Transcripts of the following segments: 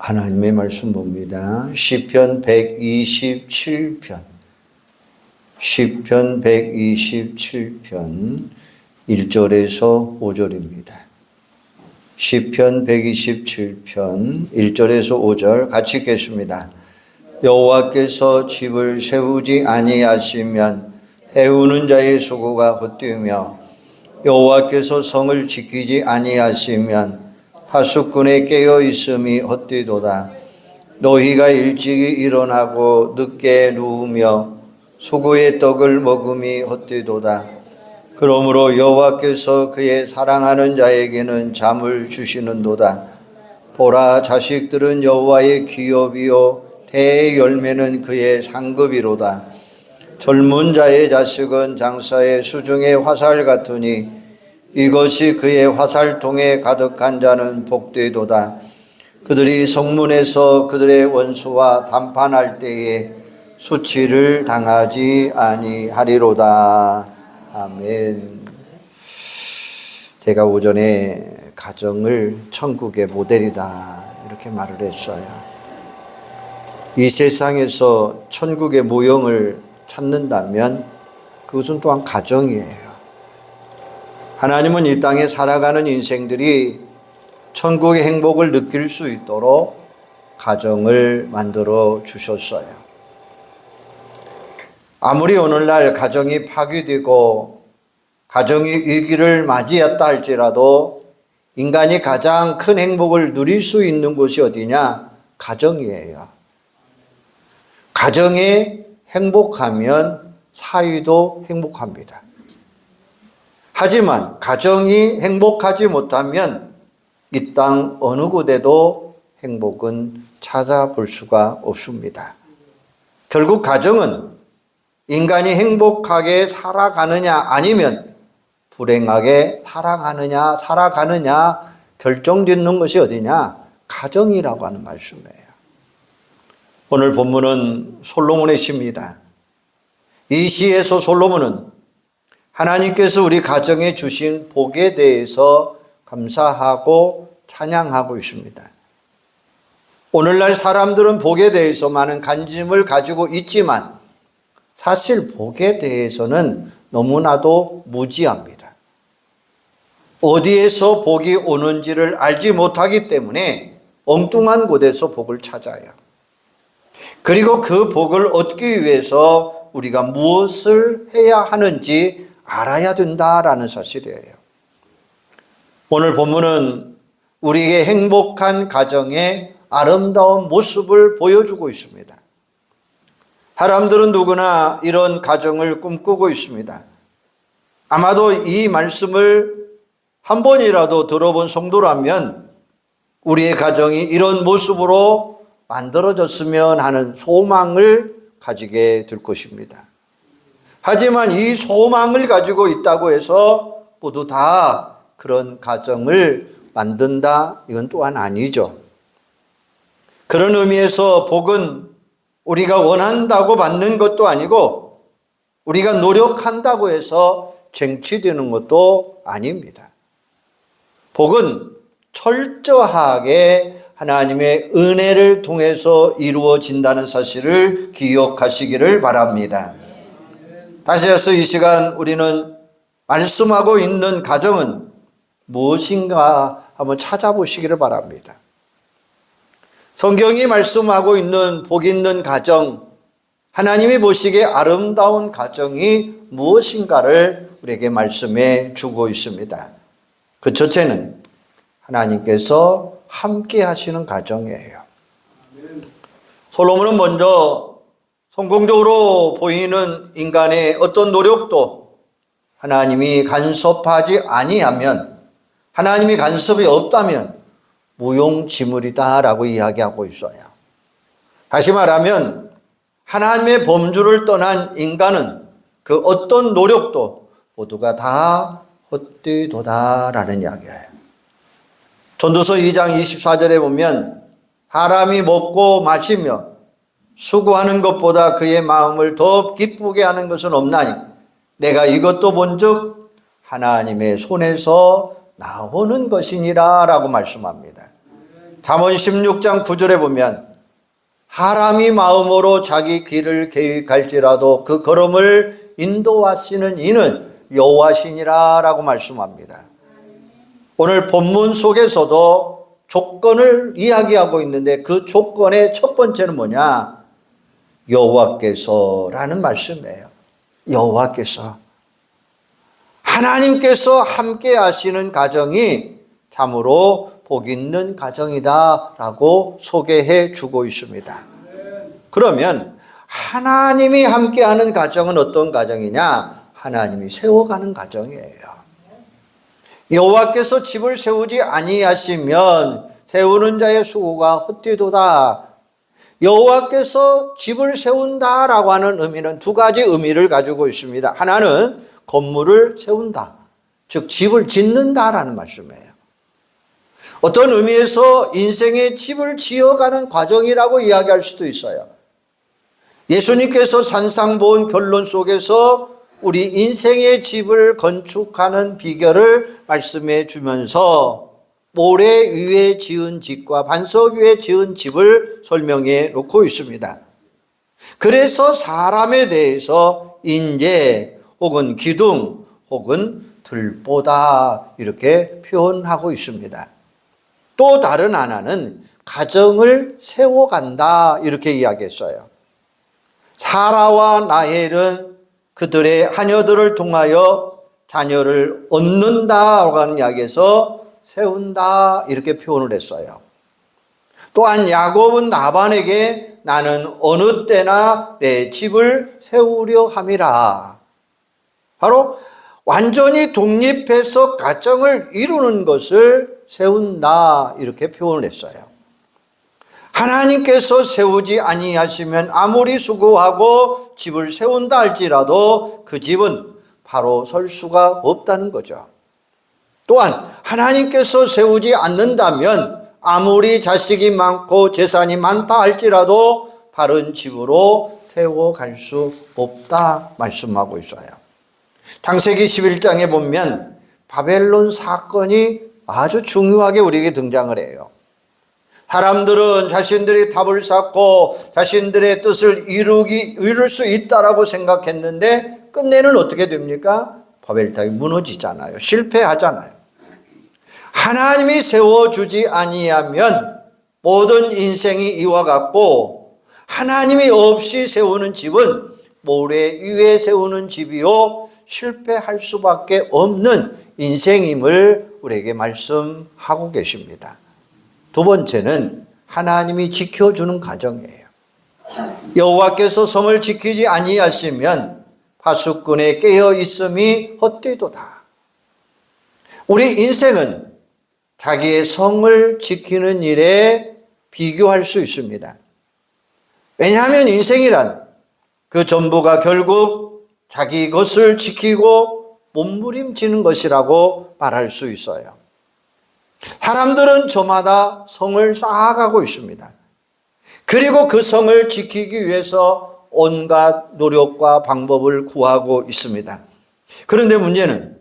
하나님의 말씀 봅니다. 시편 127편. 시편 127편 1절에서 5절입니다. 시편 127편 1절에서 5절 같이 읽겠습니다. 여호와께서 집을 세우지 아니하시면 해우는 자의 수고가 헛되며 여호와께서 성을 지키지 아니하시면 파수꾼의 깨어 있음이 헛되도다. 너희가 일찍이 일어나고 늦게 누우며 수고의 떡을 먹음이 헛되도다. 그러므로 여호와께서 그의 사랑하는 자에게는 잠을 주시는도다. 보라, 자식들은 여호와의 기업이요 대열매는 그의 상급이로다. 젊은 자의 자식은 장사의 수중의 화살 같으니 이것이 그의 화살통에 가득한 자는 복되도다. 그들이 성문에서 그들의 원수와 담판할 때에 수치를 당하지 아니하리로다. 아멘. 제가 오전에 가정을 천국의 모델이다 이렇게 말을 했어요. 이 세상에서 천국의 모형을 찾는다면 그것은 또한 가정이에요. 하나님은 이 땅에 살아가는 인생들이 천국의 행복을 느낄 수 있도록 가정을 만들어 주셨어요. 아무리 오늘날 가정이 파괴되고 가정이 위기를 맞이했다 할지라도 인간이 가장 큰 행복을 누릴 수 있는 곳이 어디냐? 가정이에요. 가정이 행복하면 사위도 행복합니다. 하지만 가정이 행복하지 못하면 이 땅 어느 곳에도 행복은 찾아볼 수가 없습니다. 결국 가정은 인간이 행복하게 살아가느냐 아니면 불행하게 살아가느냐 결정짓는 것이 어디냐? 가정이라고 하는 말씀이에요. 오늘 본문은 솔로몬의 시입니다. 이 시에서 솔로몬은 하나님께서 우리 가정에 주신 복에 대해서 감사하고 찬양하고 있습니다. 오늘날 사람들은 복에 대해서 많은 관심을 가지고 있지만 사실 복에 대해서는 너무나도 무지합니다. 어디에서 복이 오는지를 알지 못하기 때문에 엉뚱한 곳에서 복을 찾아요. 그리고 그 복을 얻기 위해서 우리가 무엇을 해야 하는지 알아야 된다라는 사실이에요. 오늘 본문은 우리에게 행복한 가정의 아름다운 모습을 보여주고 있습니다. 사람들은 누구나 이런 가정을 꿈꾸고 있습니다. 아마도 이 말씀을 한 번이라도 들어본 성도라면 우리의 가정이 이런 모습으로 만들어졌으면 하는 소망을 가지게 될 것입니다. 하지만 이 소망을 가지고 있다고 해서 모두 다 그런 가정을 만든다? 이건 또한 아니죠. 그런 의미에서 복은 우리가 원한다고 받는 것도 아니고 우리가 노력한다고 해서 쟁취되는 것도 아닙니다. 복은 철저하게 하나님의 은혜를 통해서 이루어진다는 사실을 기억하시기를 바랍니다. 다시 해서 이 시간 우리는 말씀하고 있는 가정은 무엇인가 한번 찾아보시기를 바랍니다. 성경이 말씀하고 있는 복 있는 가정, 하나님이 보시기에 아름다운 가정이 무엇인가를 우리에게 말씀해 주고 있습니다. 그 첫째는 하나님께서 함께 하시는 가정이에요. 솔로몬은 먼저 성공적으로 보이는 인간의 어떤 노력도 하나님이 간섭하지 아니하면, 하나님이 간섭이 없다면 무용지물이다라고 이야기하고 있어요. 다시 말하면 하나님의 범주를 떠난 인간은 그 어떤 노력도 모두가 다 헛되도다라는 이야기예요. 전도서 2장 24절에 보면 사람이 먹고 마시며 수고하는 것보다 그의 마음을 더 기쁘게 하는 것은 없나니 내가 이것도 본즉 하나님의 손에서 나오는 것이니라 라고 말씀합니다. 잠언 16장 9절에 보면 사람이 마음으로 자기 길을 계획할지라도 그 걸음을 인도하시는 이는 여호와시니라 라고 말씀합니다. 오늘 본문 속에서도 조건을 이야기하고 있는데 그 조건의 첫 번째는 뭐냐? 여호와께서라는 말씀이에요. 여호와께서, 하나님께서 함께 하시는 가정이 참으로 복 있는 가정이다 라고 소개해 주고 있습니다. 그러면 하나님이 함께하는 가정은 어떤 가정이냐? 하나님이 세워가는 가정이에요. 여호와께서 집을 세우지 아니하시면 세우는 자의 수고가 헛되도다. 여호와께서 집을 세운다라고 하는 의미는 두 가지 의미를 가지고 있습니다. 하나는 건물을 세운다, 즉 집을 짓는다라는 말씀이에요. 어떤 의미에서 인생의 집을 지어가는 과정이라고 이야기할 수도 있어요. 예수님께서 산상보온 결론 속에서 우리 인생의 집을 건축하는 비결을 말씀해 주면서 모래 위에 지은 집과 반석 위에 지은 집을 설명해 놓고 있습니다. 그래서 사람에 대해서 인재 혹은 기둥 혹은 들보다 이렇게 표현하고 있습니다. 또 다른 하나는 가정을 세워간다 이렇게 이야기했어요. 사라와 나헬은 그들의 하녀들을 통하여 자녀를 얻는다라고 하는 이야기에서 세운다 이렇게 표현을 했어요. 또한 야곱은 라반에게 나는 어느 때나 내 집을 세우려 함이라. 바로 완전히 독립해서 가정을 이루는 것을 세운다 이렇게 표현을 했어요. 하나님께서 세우지 아니하시면 아무리 수고하고 집을 세운다 할지라도 그 집은 바로 설 수가 없다는 거죠. 또한 하나님께서 세우지 않는다면 아무리 자식이 많고 재산이 많다 할지라도 바른 집으로 세워갈 수 없다 말씀하고 있어요. 창세기 11장에 보면 바벨론 사건이 아주 중요하게 우리에게 등장을 해요. 사람들은 자신들이 답을 찾고 자신들의 뜻을 이룰 수 있다라고 생각했는데 끝내는 어떻게 됩니까? 바벨탑이 무너지잖아요. 실패하잖아요. 하나님이 세워주지 아니하면 모든 인생이 이와 같고 하나님이 없이 세우는 집은 모래 위에 세우는 집이요 실패할 수밖에 없는 인생임을 우리에게 말씀하고 계십니다. 두 번째는 하나님이 지켜주는 가정이에요. 여호와께서 성을 지키지 아니하시면 파수꾼에 깨어 있음이 헛되도다. 우리 인생은 자기의 성을 지키는 일에 비교할 수 있습니다. 왜냐하면 인생이란 그 전부가 결국 자기 것을 지키고 몸부림치는 것이라고 말할 수 있어요. 사람들은 저마다 성을 쌓아가고 있습니다. 그리고 그 성을 지키기 위해서 온갖 노력과 방법을 구하고 있습니다. 그런데 문제는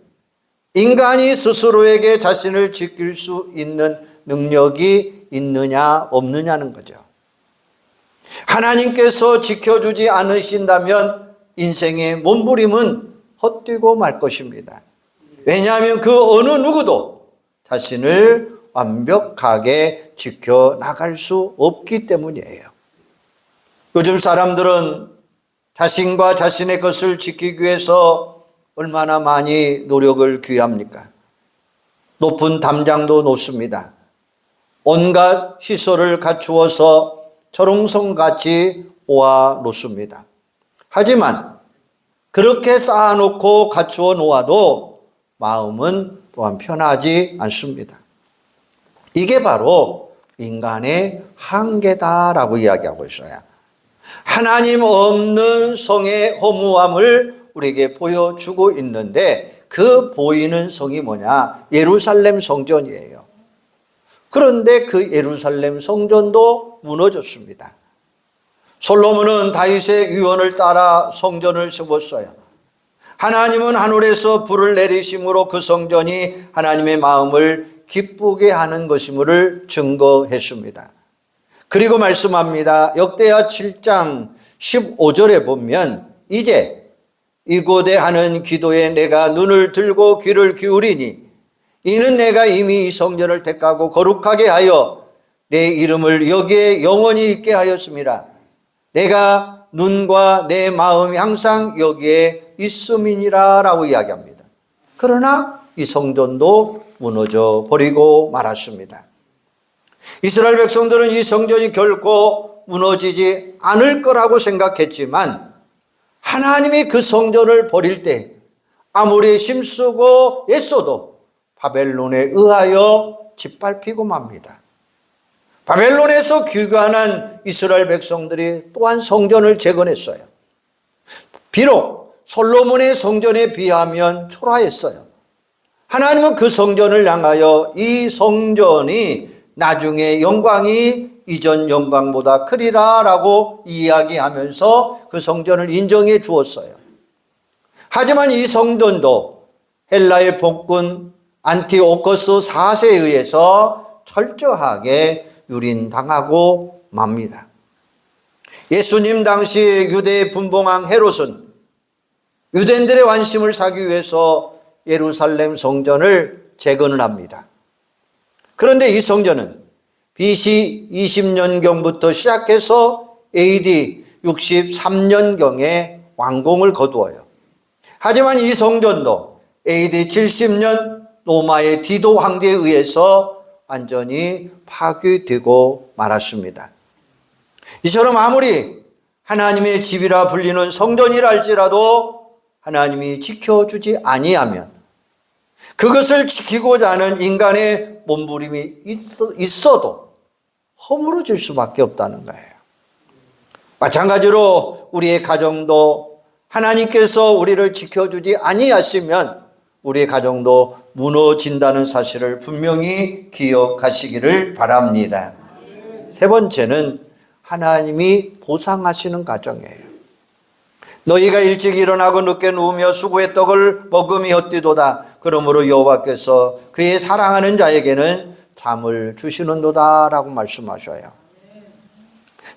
인간이 스스로에게 자신을 지킬 수 있는 능력이 있느냐 없느냐는 거죠. 하나님께서 지켜주지 않으신다면 인생의 몸부림은 헛되고 말 것입니다. 왜냐하면 그 어느 누구도 자신을 완벽하게 지켜나갈 수 없기 때문이에요. 요즘 사람들은 자신과 자신의 것을 지키기 위해서 얼마나 많이 노력을 기합니까? 높은 담장도 놓습니다. 온갖 시설을 갖추어서 철옹성같이 모아 놓습니다. 하지만 그렇게 쌓아놓고 갖추어 놓아도 마음은 또한 편하지 않습니다. 이게 바로 인간의 한계다라고 이야기하고 있어요. 하나님 없는 성의 허무함을 우리에게 보여주고 있는데 그 보이는 성이 뭐냐? 예루살렘 성전이에요. 그런데 그 예루살렘 성전도 무너졌습니다. 솔로몬은 다윗의 유언을 따라 성전을 세웠어요. 하나님은 하늘에서 불을 내리심으로 그 성전이 하나님의 마음을 기쁘게 하는 것임을 증거했습니다. 그리고 말씀합니다. 역대하 7장 15절에 보면 이제 이곳에 하는 기도에 내가 눈을 들고 귀를 기울이니 이는 내가 이미 이 성전을 택하고 거룩하게 하여 내 이름을 여기에 영원히 있게 하였습니다. 내가 눈과 내 마음이 항상 여기에 있음이니라 라고 이야기합니다. 그러나 이 성전도 무너져 버리고 말았습니다. 이스라엘 백성들은 이 성전이 결코 무너지지 않을 거라고 생각했지만 하나님이 그 성전을 버릴 때 아무리 힘쓰고 애써도 바벨론에 의하여 짓밟히고 맙니다. 바벨론에서 귀환한 이스라엘 백성들이 또한 성전을 재건했어요. 비록 솔로몬의 성전에 비하면 초라했어요. 하나님은 그 성전을 향하여 이 성전이 나중에 영광이 이전 영광보다 크리라 라고 이야기하면서 그 성전을 인정해 주었어요. 하지만 이 성전도 헬라의 폭군 안티오코스 4세에 의해서 철저하게 유린당하고 맙니다. 예수님 당시 유대의 분봉왕 헤롯은 유대인들의 관심을 사기 위해서 예루살렘 성전을 재건을 합니다. 그런데 이 성전은 BC 20년경부터 시작해서 AD 63년경에 완공을 거두어요. 하지만 이 성전도 AD 70년 로마의 디도 황제에 의해서 완전히 파괴되고 말았습니다. 이처럼 아무리 하나님의 집이라 불리는 성전이라 할지라도 하나님이 지켜주지 아니하면 그것을 지키고자 하는 인간의 몸부림이 있어도 허물어질 수밖에 없다는 거예요. 마찬가지로 우리의 가정도 하나님께서 우리를 지켜주지 아니하시면 우리의 가정도 무너진다는 사실을 분명히 기억하시기를 바랍니다. 세 번째는 하나님이 보상하시는 가정이에요. 너희가 일찍 일어나고 늦게 누우며 수고의 떡을 먹음이 헛디도다. 그러므로 여호와께서 그의 사랑하는 자에게는 잠을 주시는도다 라고 말씀하셔요.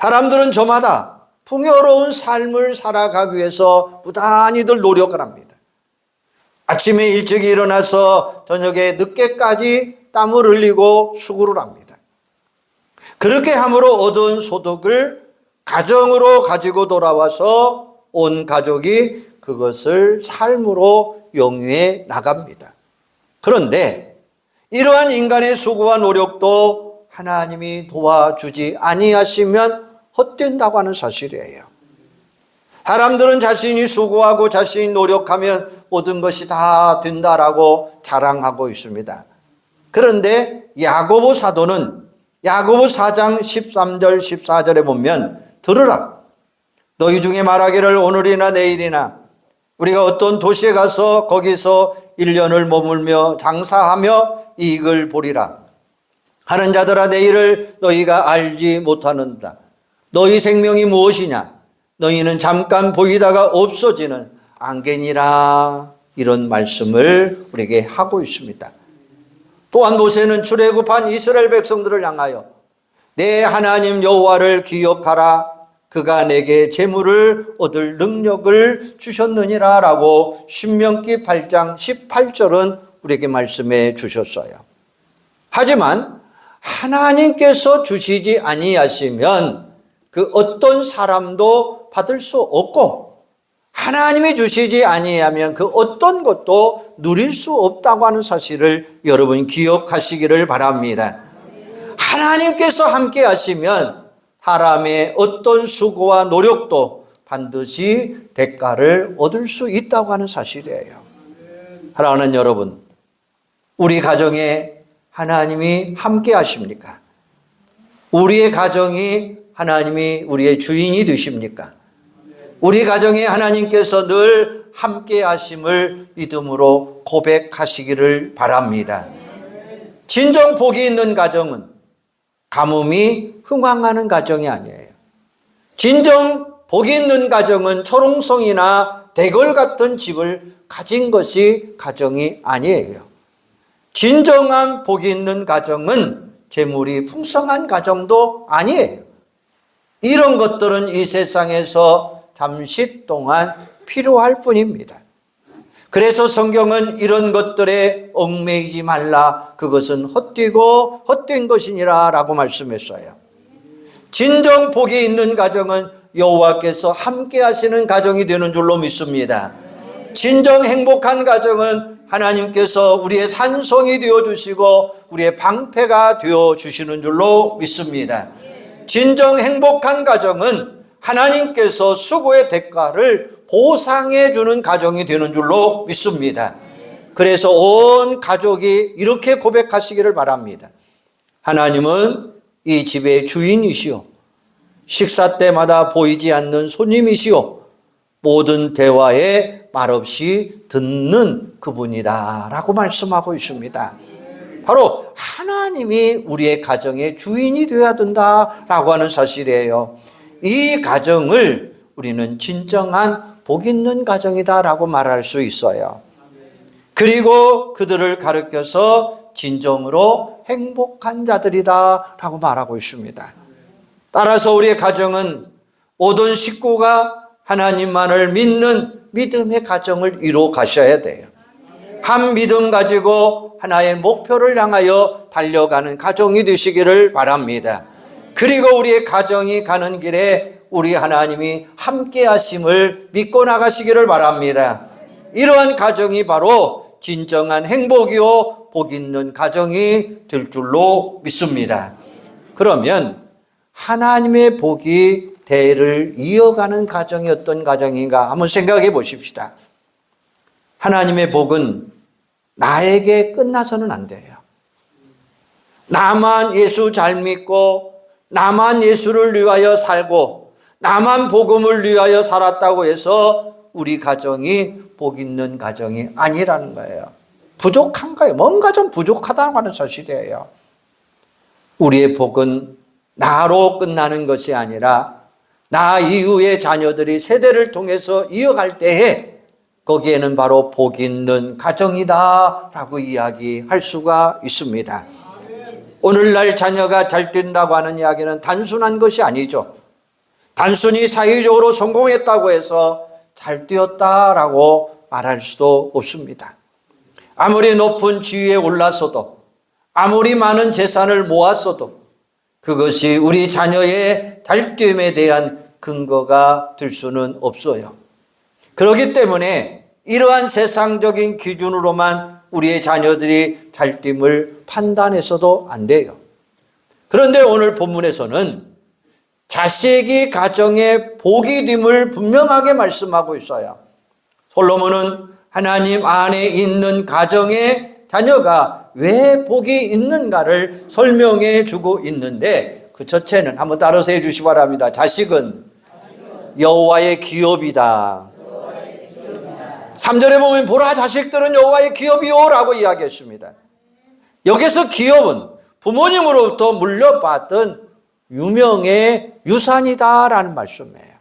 사람들은 저마다 풍요로운 삶을 살아가기 위해서 부단히들 노력을 합니다. 아침에 일찍 일어나서 저녁에 늦게까지 땀을 흘리고 수고를 합니다. 그렇게 함으로 얻은 소득을 가정으로 가지고 돌아와서 온 가족이 그것을 삶으로 영위해 나갑니다. 그런데 이러한 인간의 수고와 노력도 하나님이 도와주지 아니하시면 헛된다고 하는 사실이에요. 사람들은 자신이 수고하고 자신이 노력하면 모든 것이 다 된다라고 자랑하고 있습니다. 그런데 야고보 사도는 야고보 4장 13절 14절에 보면 들으라. 너희 중에 말하기를 오늘이나 내일이나 우리가 어떤 도시에 가서 거기서 1년을 머물며 장사하며 이익을 보리라 하는 자들아, 내일을 너희가 알지 못하는다. 너희 생명이 무엇이냐? 너희는 잠깐 보이다가 없어지는 안개니라. 이런 말씀을 우리에게 하고 있습니다. 또한 모세는 출애굽한 이스라엘 백성들을 향하여 내 하나님 여호와를 기억하라. 그가 내게 재물을 얻을 능력을 주셨느니라 라고 신명기 8장 18절은 우리에게 말씀해 주셨어요. 하지만 하나님께서 주시지 아니하시면 그 어떤 사람도 받을 수 없고 하나님이 주시지 아니하면 그 어떤 것도 누릴 수 없다고 하는 사실을 여러분 기억하시기를 바랍니다. 하나님께서 함께 하시면 사람의 어떤 수고와 노력도 반드시 대가를 얻을 수 있다고 하는 사실이에요. 사랑하는 여러분, 우리 가정에 하나님이 함께 하십니까? 우리의 가정이 하나님이 우리의 주인이 되십니까? 우리 가정에 하나님께서 늘 함께 하심을 믿음으로 고백하시기를 바랍니다. 진정 복이 있는 가정은 가뭄이 흥황하는 가정이 아니에요. 진정 복이 있는 가정은 초롱성이나 대궐 같은 집을 가진 것이 가정이 아니에요. 진정한 복이 있는 가정은 재물이 풍성한 가정도 아니에요. 이런 것들은 이 세상에서 잠시 동안 필요할 뿐입니다. 그래서 성경은 이런 것들에 얽매이지 말라. 그것은 헛되고 헛된 것이니라 라고 말씀했어요. 진정 복이 있는 가정은 여호와께서 함께 하시는 가정이 되는 줄로 믿습니다. 진정 행복한 가정은 하나님께서 우리의 산성이 되어주시고 우리의 방패가 되어주시는 줄로 믿습니다. 진정 행복한 가정은 하나님께서 수고의 대가를 보상해 주는 가정이 되는 줄로 믿습니다. 그래서 온 가족이 이렇게 고백하시기를 바랍니다. 하나님은 이 집의 주인이시오. 식사 때마다 보이지 않는 손님이시오. 모든 대화에 말없이 듣는 그분이다 라고 말씀하고 있습니다. 바로 하나님이 우리의 가정의 주인이 되어야 된다라고 하는 사실이에요. 이 가정을 우리는 진정한 복 있는 가정이다라고 말할 수 있어요. 그리고 그들을 가르쳐서 진정으로 행복한 자들이다라고 말하고 있습니다. 따라서 우리의 가정은 모든 식구가 하나님만을 믿는 믿음의 가정을 이루어 가셔야 돼요. 한 믿음 가지고 하나의 목표를 향하여 달려가는 가정이 되시기를 바랍니다. 그리고 우리의 가정이 가는 길에 우리 하나님이 함께 하심을 믿고 나가시기를 바랍니다. 이러한 가정이 바로 진정한 행복이요 복 있는 가정이 될 줄로 믿습니다. 그러면 하나님의 복이 대를 이어가는 가정이 어떤 가정인가 한번 생각해 보십시다. 하나님의 복은 나에게 끝나서는 안 돼요. 나만 예수 잘 믿고 나만 예수를 위하여 살고 나만 복음을 위하여 살았다고 해서 우리 가정이 복 있는 가정이 아니라는 거예요. 부족한 거예요. 뭔가 좀 부족하다는 하는 사실이에요. 우리의 복은 나로 끝나는 것이 아니라 나 이후의 자녀들이 세대를 통해서 이어갈 때에 거기에는 바로 복 있는 가정이다 라고 이야기할 수가 있습니다. 오늘날 자녀가 잘 된다고 하는 이야기는 단순한 것이 아니죠. 단순히 사회적으로 성공했다고 해서 잘 되었다라고 말할 수도 없습니다. 아무리 높은 지위에 올랐어도 아무리 많은 재산을 모았어도 그것이 우리 자녀의 잘됨에 대한 근거가 될 수는 없어요. 그렇기 때문에 이러한 세상적인 기준으로만 우리의 자녀들이 잘됨을 판단해서도 안 돼요. 그런데 오늘 본문에서는 자식이 가정의 복이 됨을 분명하게 말씀하고 있어요. 솔로몬은 하나님 안에 있는 가정의 자녀가 왜 복이 있는가를 설명해 주고 있는데 그 첫째는 한번 따라서 해 주시기 바랍니다. 자식은 여호와의 기업이다. 3절에 보면 보라 자식들은 여호와의 기업이요 라고 이야기했습니다. 여기서 기업은 부모님으로부터 물려받은 유명의 유산이다라는 말씀이에요.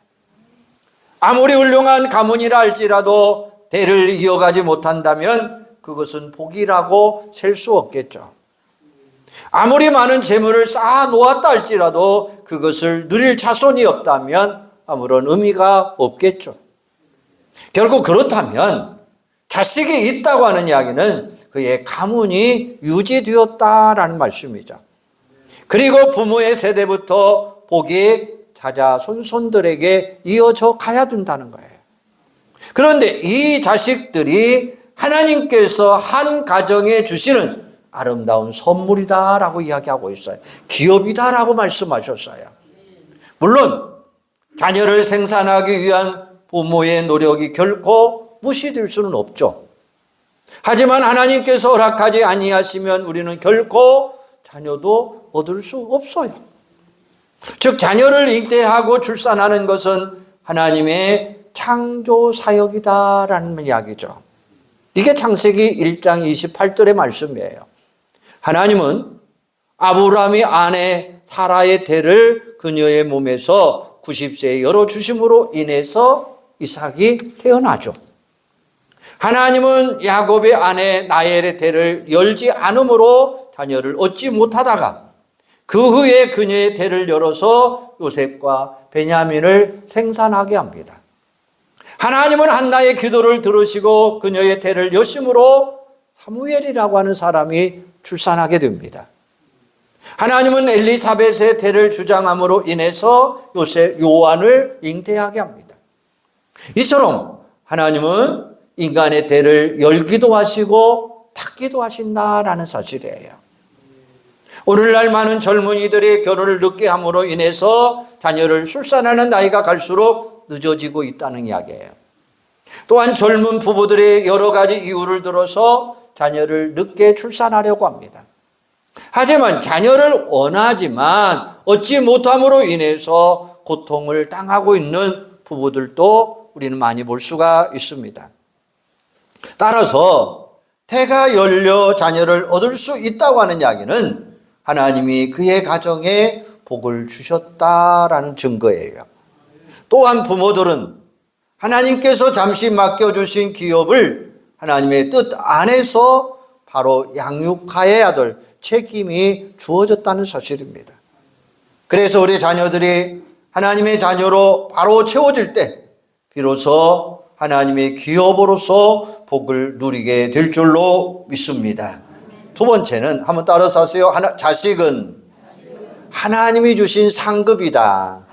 아무리 훌륭한 가문이라 할지라도 대를 이어가지 못한다면 그것은 복이라고 셀 수 없겠죠. 아무리 많은 재물을 쌓아 놓았다 할지라도 그것을 누릴 자손이 없다면 아무런 의미가 없겠죠. 결국 그렇다면 자식이 있다고 하는 이야기는 그의 가문이 유지되었다라는 말씀이죠. 그리고 부모의 세대부터 복이 자자 손손들에게 이어져 가야 된다는 거예요. 그런데 이 자식들이 하나님께서 한 가정에 주시는 아름다운 선물이다라고 이야기하고 있어요. 기업이다라고 말씀하셨어요. 물론 자녀를 생산하기 위한 부모의 노력이 결코 무시될 수는 없죠. 하지만 하나님께서 허락하지 아니하시면 우리는 결코 자녀도 얻을 수 없어요. 즉 자녀를 잉태하고 출산하는 것은 하나님의 창조 사역이다라는 이야기죠. 이게 창세기 1장 28절의 말씀이에요. 하나님은 아브라함의 아내 사라의 태를 그녀의 몸에서 90세에 열어주심으로 인해서 이삭이 태어나죠. 하나님은 야곱의 아내 라헬의 태를 열지 않으므로 자녀를 얻지 못하다가 그 후에 그녀의 태를 열어서 요셉과 베냐민을 생산하게 합니다. 하나님은 한나의 기도를 들으시고 그녀의 태를 여심으로 사무엘이라고 하는 사람이 출산하게 됩니다. 하나님은 엘리사벳의 태를 주장함으로 인해서 요한을 잉태하게 합니다. 이처럼 하나님은 인간의 태를 열기도 하시고 닫기도 하신다라는 사실이에요. 오늘날 많은 젊은이들이 결혼을 늦게 함으로 인해서 자녀를 출산하는 나이가 갈수록 늦어지고 있다는 이야기예요. 또한 젊은 부부들이 여러 가지 이유를 들어서 자녀를 늦게 출산하려고 합니다. 하지만 자녀를 원하지만 얻지 못함으로 인해서 고통을 당하고 있는 부부들도 우리는 많이 볼 수가 있습니다. 따라서 태가 열려 자녀를 얻을 수 있다고 하는 이야기는 하나님이 그의 가정에 복을 주셨다라는 증거예요. 또한 부모들은 하나님께서 잠시 맡겨주신 기업을 하나님의 뜻 안에서 바로 양육하여야 될 책임이 주어졌다는 사실입니다. 그래서 우리 자녀들이 하나님의 자녀로 바로 채워질 때 비로소 하나님의 기업으로서 복을 누리게 될 줄로 믿습니다. 두 번째는 한번 따라서 하세요. 자식은 하나님이 주신 상급이다.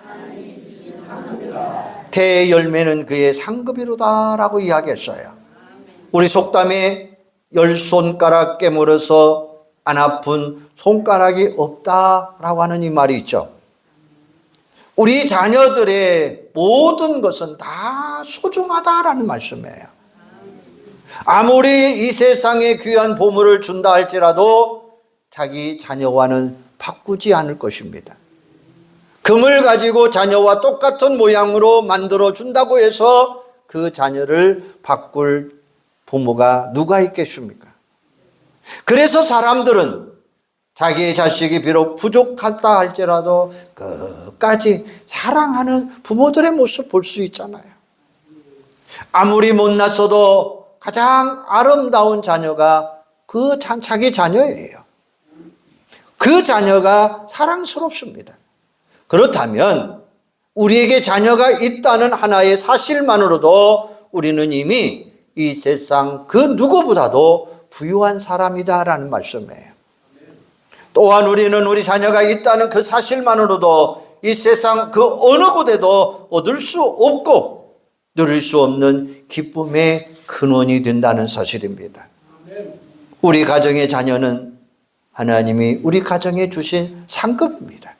태의 열매는 그의 상급이로다라고 이야기했어요. 우리 속담에 10손가락 깨물어서 안 아픈 손가락이 없다라고 하는 이 말이 있죠. 우리 자녀들의 모든 것은 다 소중하다라는 말씀이에요. 아무리 이 세상에 귀한 보물을 준다 할지라도 자기 자녀와는 바꾸지 않을 것입니다. 금을 가지고 자녀와 똑같은 모양으로 만들어 준다고 해서 그 자녀를 바꿀 부모가 누가 있겠습니까? 그래서 사람들은 자기의 자식이 비록 부족하다 할지라도 끝까지 사랑하는 부모들의 모습 볼 수 있잖아요. 아무리 못났어도 가장 아름다운 자녀가 자기 자녀예요. 그 자녀가 사랑스럽습니다. 그렇다면 우리에게 자녀가 있다는 하나의 사실만으로도 우리는 이미 이 세상 그 누구보다도 부유한 사람이다라는 말씀이에요. 또한 우리는 우리 자녀가 있다는 그 사실만으로도 이 세상 그 어느 곳에도 얻을 수 없고 누릴 수 없는 기쁨의 근원이 된다는 사실입니다. 우리 가정의 자녀는 하나님이 우리 가정에 주신 상급입니다.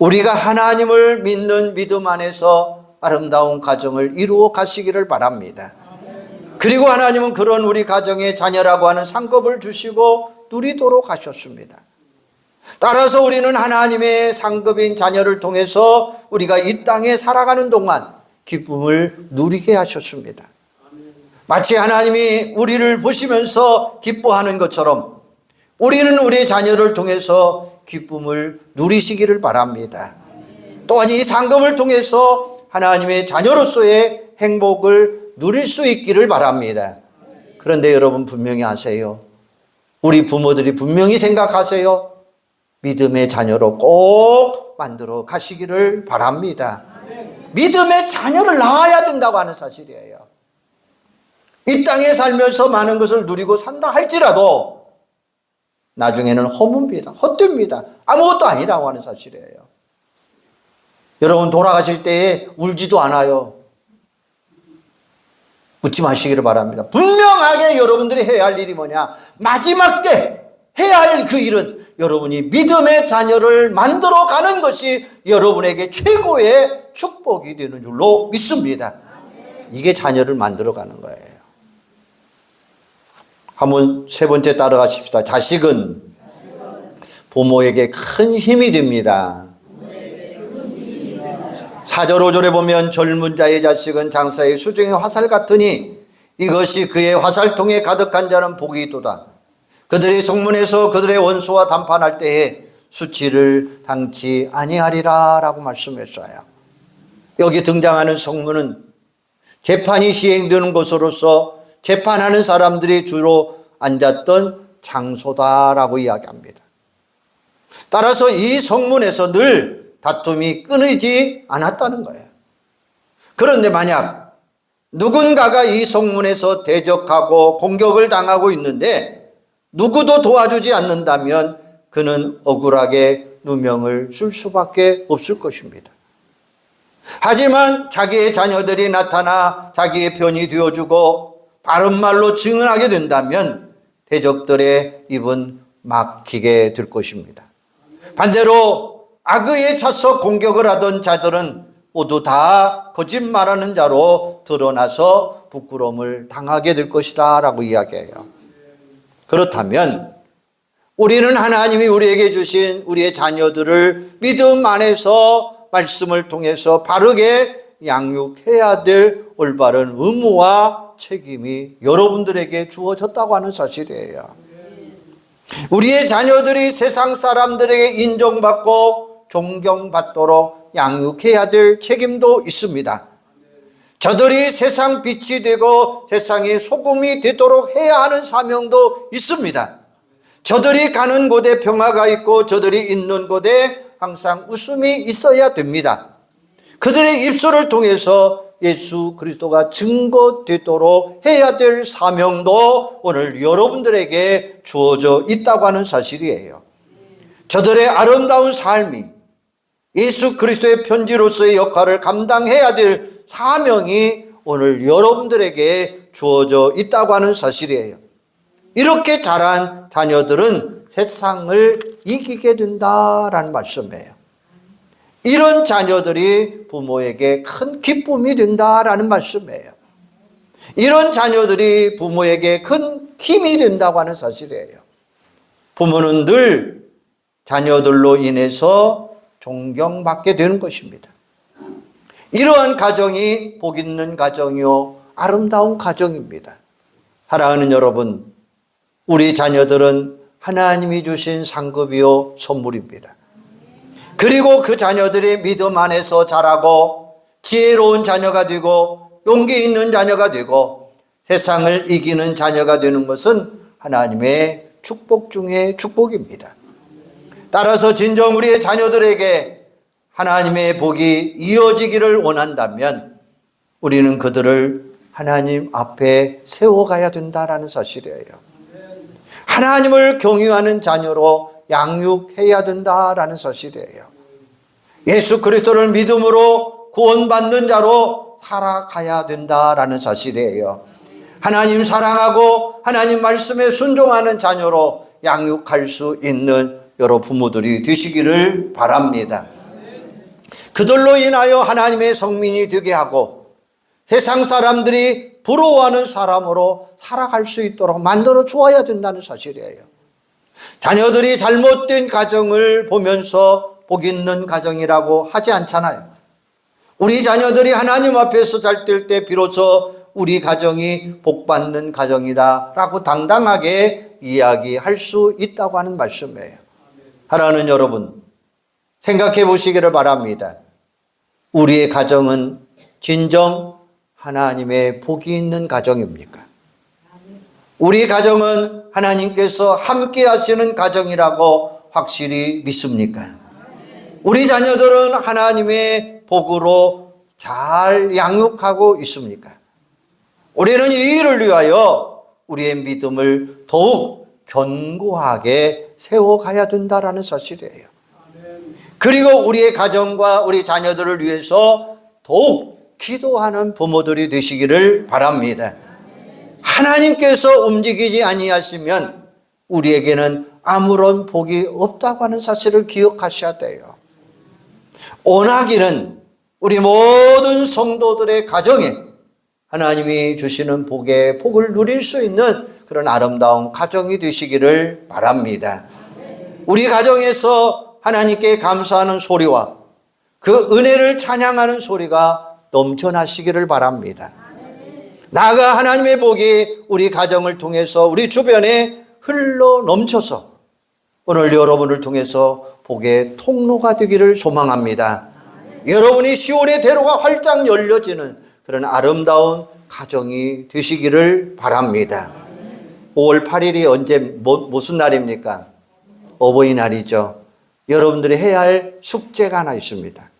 우리가 하나님을 믿는 믿음 안에서 아름다운 가정을 이루어 가시기를 바랍니다. 그리고 하나님은 그런 우리 가정의 자녀라고 하는 상급을 주시고 누리도록 하셨습니다. 따라서 우리는 하나님의 상급인 자녀를 통해서 우리가 이 땅에 살아가는 동안 기쁨을 누리게 하셨습니다. 마치 하나님이 우리를 보시면서 기뻐하는 것처럼 우리는 우리 자녀를 통해서 기쁨을 누리시기를 바랍니다. 또한 이 상급을 통해서 하나님의 자녀로서의 행복을 누릴 수 있기를 바랍니다. 그런데 여러분 분명히 아세요. 우리 부모들이 분명히 생각하세요. 믿음의 자녀로 꼭 만들어 가시기를 바랍니다. 믿음의 자녀를 낳아야 된다고 하는 사실이에요. 이 땅에 살면서 많은 것을 누리고 산다 할지라도 나중에는 허무입니다. 헛됩니다. 아무것도 아니라고 하는 사실이에요. 여러분 돌아가실 때에 울지도 않아요. 웃지 마시기를 바랍니다. 분명하게 여러분들이 해야 할 일이 뭐냐? 마지막 때 해야 할 그 일은 여러분이 믿음의 자녀를 만들어 가는 것이 여러분에게 최고의 축복이 되는 줄로 믿습니다. 이게 자녀를 만들어 가는 거예요. 한번 세 번째 따라가십시다. 자식은 부모에게 큰 힘이 됩니다. 4절 5절에 보면 젊은 자의 자식은 장사의 수정의 화살 같으니 이것이 그의 화살통에 가득한 자는 복이 있도다. 그들의 성문에서 그들의 원수와 담판할 때에 수치를 당치 아니하리라 라고 말씀했어요. 여기 등장하는 성문은 재판이 시행되는 곳으로서 재판하는 사람들이 주로 앉았던 장소다라고 이야기합니다. 따라서 이 성문에서 늘 다툼이 끊이지 않았다는 거예요. 그런데 만약 누군가가 이 성문에서 대적하고 공격을 당하고 있는데 누구도 도와주지 않는다면 그는 억울하게 누명을 쓸 수밖에 없을 것입니다. 하지만 자기의 자녀들이 나타나 자기의 편이 되어주고 바른 말로 증언하게 된다면 대적들의 입은 막히게 될 것입니다. 반대로 악의에 차서 공격을 하던 자들은 모두 다 거짓말하는 자로 드러나서 부끄러움을 당하게 될 것이다 라고 이야기해요. 그렇다면 우리는 하나님이 우리에게 주신 우리의 자녀들을 믿음 안에서 말씀을 통해서 바르게 양육해야 될 올바른 의무와 책임이 여러분들에게 주어졌다고 하는 사실이에요. 우리의 자녀들이 세상 사람들에게 인정받고 존경받도록 양육해야 될 책임도 있습니다. 저들이 세상 빛이 되고 세상의 소금이 되도록 해야 하는 사명도 있습니다. 저들이 가는 곳에 평화가 있고 저들이 있는 곳에 항상 웃음이 있어야 됩니다. 그들의 입술을 통해서 예수 그리스도가 증거되도록 해야 될 사명도 오늘 여러분들에게 주어져 있다고 하는 사실이에요. 저들의 아름다운 삶이 예수 그리스도의 편지로서의 역할을 감당해야 될 사명이 오늘 여러분들에게 주어져 있다고 하는 사실이에요. 이렇게 자란 자녀들은 세상을 이기게 된다라는 말씀이에요. 이런 자녀들이 부모에게 큰 기쁨이 된다라는 말씀이에요. 이런 자녀들이 부모에게 큰 힘이 된다고 하는 사실이에요. 부모는 늘 자녀들로 인해서 존경받게 되는 것입니다. 이러한 가정이 복 있는 가정이요 아름다운 가정입니다. 사랑하는 여러분, 우리 자녀들은 하나님이 주신 상급이요 선물입니다. 그리고 그 자녀들이 믿음 안에서 자라고 지혜로운 자녀가 되고 용기 있는 자녀가 되고 세상을 이기는 자녀가 되는 것은 하나님의 축복 중에 축복입니다. 따라서 진정 우리의 자녀들에게 하나님의 복이 이어지기를 원한다면 우리는 그들을 하나님 앞에 세워가야 된다라는 사실이에요. 하나님을 경유하는 자녀로 양육해야 된다라는 사실이에요. 예수 그리스도를 믿음으로 구원받는 자로 살아가야 된다라는 사실이에요. 하나님 사랑하고 하나님 말씀에 순종하는 자녀로 양육할 수 있는 여러 부모들이 되시기를 바랍니다. 그들로 인하여 하나님의 성민이 되게 하고 세상 사람들이 부러워하는 사람으로 살아갈 수 있도록 만들어 주어야 된다는 사실이에요. 자녀들이 잘못된 가정을 보면서 복 있는 가정이라고 하지 않잖아요. 우리 자녀들이 하나님 앞에서 잘 될 때 비로소 우리 가정이 복받는 가정이다 라고 당당하게 이야기할 수 있다고 하는 말씀이에요. 사랑하는 여러분, 생각해 보시기를 바랍니다. 우리의 가정은 진정 하나님의 복이 있는 가정입니까? 우리 가정은 하나님께서 함께 하시는 가정이라고 확실히 믿습니까? 우리 자녀들은 하나님의 복으로 잘 양육하고 있습니까? 우리는 이 일을 위하여 우리의 믿음을 더욱 견고하게 세워가야 된다라는 사실이에요. 그리고 우리의 가정과 우리 자녀들을 위해서 더욱 기도하는 부모들이 되시기를 바랍니다. 하나님께서 움직이지 아니하시면 우리에게는 아무런 복이 없다고 하는 사실을 기억하셔야 돼요. 원하기는 우리 모든 성도들의 가정에 하나님이 주시는 복을 누릴 수 있는 그런 아름다운 가정이 되시기를 바랍니다. 우리 가정에서 하나님께 감사하는 소리와 그 은혜를 찬양하는 소리가 넘쳐나시기를 바랍니다. 나아가 하나님의 복이 우리 가정을 통해서 우리 주변에 흘러 넘쳐서 오늘 여러분을 통해서 복의 통로가 되기를 소망합니다. 여러분이 시온의 대로가 활짝 열려지는 그런 아름다운 가정이 되시기를 바랍니다. 5월 8일이 언제 무슨 날입니까? 어버이날이죠. 여러분들이 해야 할 숙제가 하나 있습니다.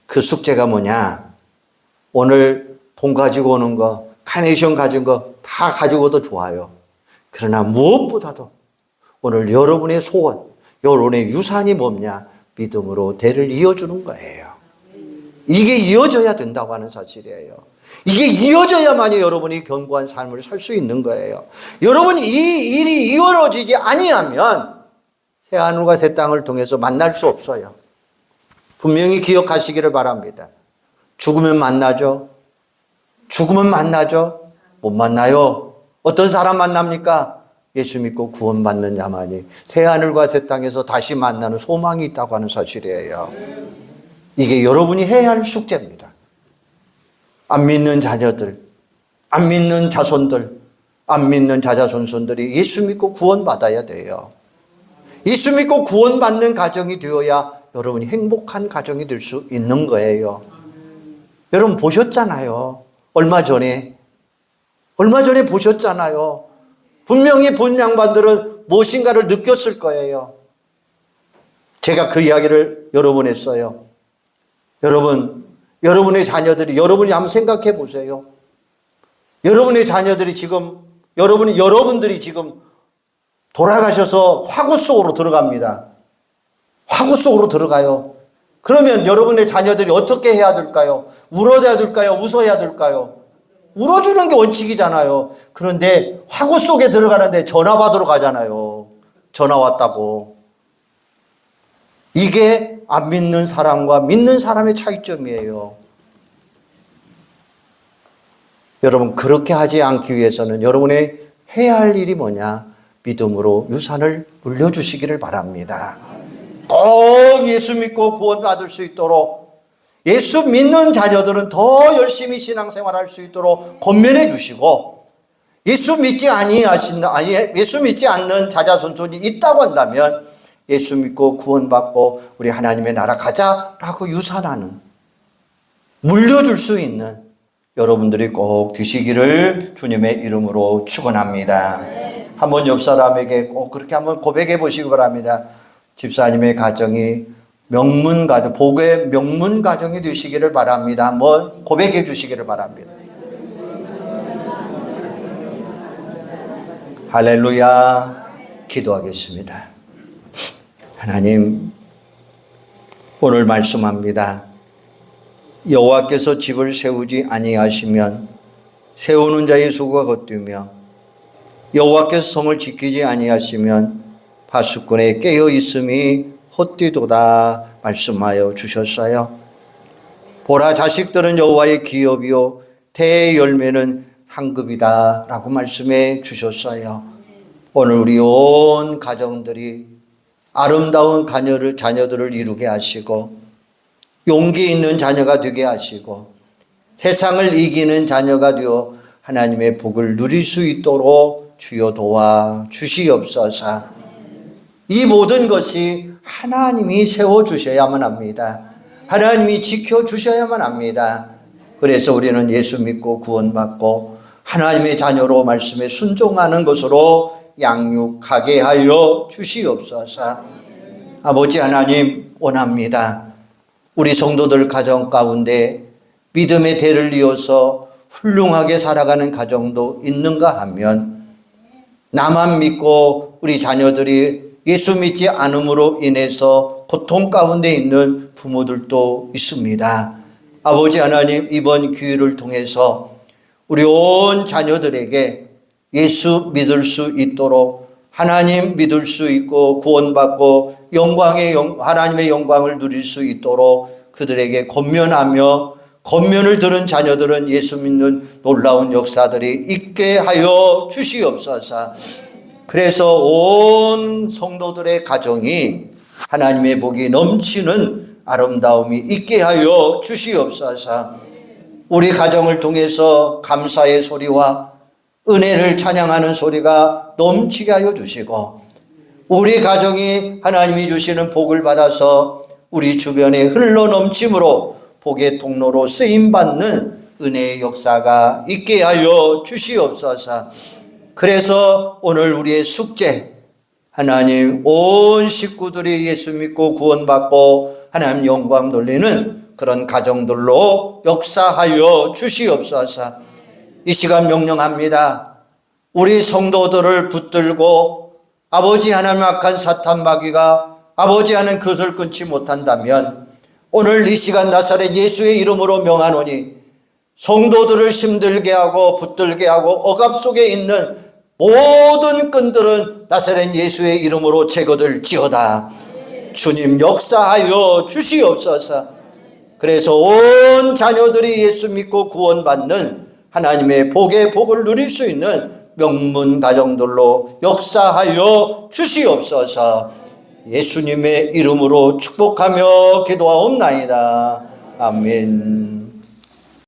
그 숙제가 뭐냐? 오늘 돈 가지고 오는 거, 카네이션 가진 거 다 가지고 오도 좋아요. 그러나 무엇보다도 오늘 여러분의 소원, 여러분의 유산이 뭐냐? 믿음으로 대를 이어주는 거예요. 이게 이어져야 된다고 하는 사실이에요. 이게 이어져야만이 여러분이 견고한 삶을 살 수 있는 거예요. 여러분, 이 일이 이어지지 아니하면 새 하늘과 새 땅을 통해서 만날 수 없어요. 분명히 기억하시기를 바랍니다. 죽으면 만나죠. 죽으면 만나죠. 못 만나요. 어떤 사람 만납니까? 예수 믿고 구원받는 자만이 새 하늘과 새 땅에서 다시 만나는 소망이 있다고 하는 사실이에요. 이게 여러분이 해야 할 숙제입니다. 안 믿는 자녀들, 안 믿는 자손들, 안 믿는 자자손손들이 예수 믿고 구원받아야 돼요. 예수 믿고 구원받는 가정이 되어야 여러분이 행복한 가정이 될 수 있는 거예요. 여러분 보셨잖아요. 얼마 전에 보셨잖아요. 분명히 본 양반들은 무엇인가를 느꼈을 거예요. 제가 그 이야기를 여러 번 했어요. 여러분의 자녀들이, 여러분이 한번 생각해 보세요. 여러분의 자녀들이 지금, 여러분들이 지금 돌아가셔서 화구 속으로 들어갑니다. 화구 속으로 들어가요. 그러면 여러분의 자녀들이 어떻게 해야 될까요? 울어야 될까요? 웃어야 될까요? 울어주는 게 원칙이잖아요. 그런데 화구 속에 들어가는데 전화 받으러 가잖아요. 전화 왔다고. 이게 안 믿는 사람과 믿는 사람의 차이점이에요. 여러분, 그렇게 하지 않기 위해서는 여러분의 해야 할 일이 뭐냐? 믿음으로 유산을 물려주시기를 바랍니다. 꼭 예수 믿고 구원받을 수 있도록, 예수 믿는 자녀들은 더 열심히 신앙생활할 수 있도록 권면해 주시고, 예수 믿지 않는 자자손손이 있다고 한다면 예수 믿고 구원받고 우리 하나님의 나라 가자라고 유산하는, 물려줄 수 있는 여러분들이 꼭 되시기를 주님의 이름으로 축원합니다. 한번 옆 사람에게 꼭 그렇게 한번 고백해 보시기 바랍니다. 집사님의 가정이 명문가정, 복의 명문가정이 되시기를 바랍니다. 한번 고백해 주시기를 바랍니다. 할렐루야. 기도하겠습니다. 하나님, 오늘 말씀합니다. 여호와께서 집을 세우지 아니하시면 세우는 자의 수고가 겉되며 여호와께서 성을 지키지 아니하시면 파수꾼의 깨어 있음이 헛되도다 말씀하여 주셨어요. 보라, 자식들은 여호와의 기업이요 태의 열매는 상급이다 라고 말씀해 주셨어요. 오늘 우리 온 가정들이 아름다운 자녀들을 이루게 하시고 용기 있는 자녀가 되게 하시고 세상을 이기는 자녀가 되어 하나님의 복을 누릴 수 있도록 주여 도와 주시옵소서. 이 모든 것이 하나님이 세워주셔야만 합니다. 하나님이 지켜주셔야만 합니다. 그래서 우리는 예수 믿고 구원받고 하나님의 자녀로 말씀에 순종하는 것으로 양육하게 하여 주시옵소서. 아버지 하나님, 원합니다. 우리 성도들 가정 가운데 믿음의 대를 이어서 훌륭하게 살아가는 가정도 있는가 하면 나만 믿고 우리 자녀들이 예수 믿지 않음으로 인해서 고통 가운데 있는 부모들도 있습니다. 아버지 하나님, 이번 기회를 통해서 우리 온 자녀들에게 예수 믿을 수 있도록, 하나님 믿을 수 있고 구원받고 하나님의 영광을 누릴 수 있도록 그들에게 권면하며, 권면을 들은 자녀들은 예수 믿는 놀라운 역사들이 있게 하여 주시옵소서. 그래서 온 성도들의 가정이 하나님의 복이 넘치는 아름다움이 있게 하여 주시옵소서. 우리 가정을 통해서 감사의 소리와 은혜를 찬양하는 소리가 넘치게 하여 주시고, 우리 가정이 하나님이 주시는 복을 받아서 우리 주변에 흘러넘침으로 복의 통로로 쓰임받는 은혜의 역사가 있게 하여 주시옵소서. 그래서 오늘 우리의 숙제, 하나님 온 식구들이 예수 믿고 구원받고 하나님 영광 돌리는 그런 가정들로 역사하여 주시옵소서. 이 시간 명령합니다. 우리 성도들을 붙들고 아버지 하나님 악한 사탄 마귀가 아버지 하는 그것을 끊지 못한다면 오늘 이 시간 나사렛 예수의 이름으로 명하노니 성도들을 힘들게 하고 붙들게 하고 억압 속에 있는 모든 끈들은 나사렛 예수의 이름으로 제거될 지어다. 주님 역사하여 주시옵소서. 그래서 온 자녀들이 예수 믿고 구원받는 하나님의 복의 복을 누릴 수 있는 명문 가정들로 역사하여 주시옵소서. 예수님의 이름으로 축복하며 기도하옵나이다. 아멘.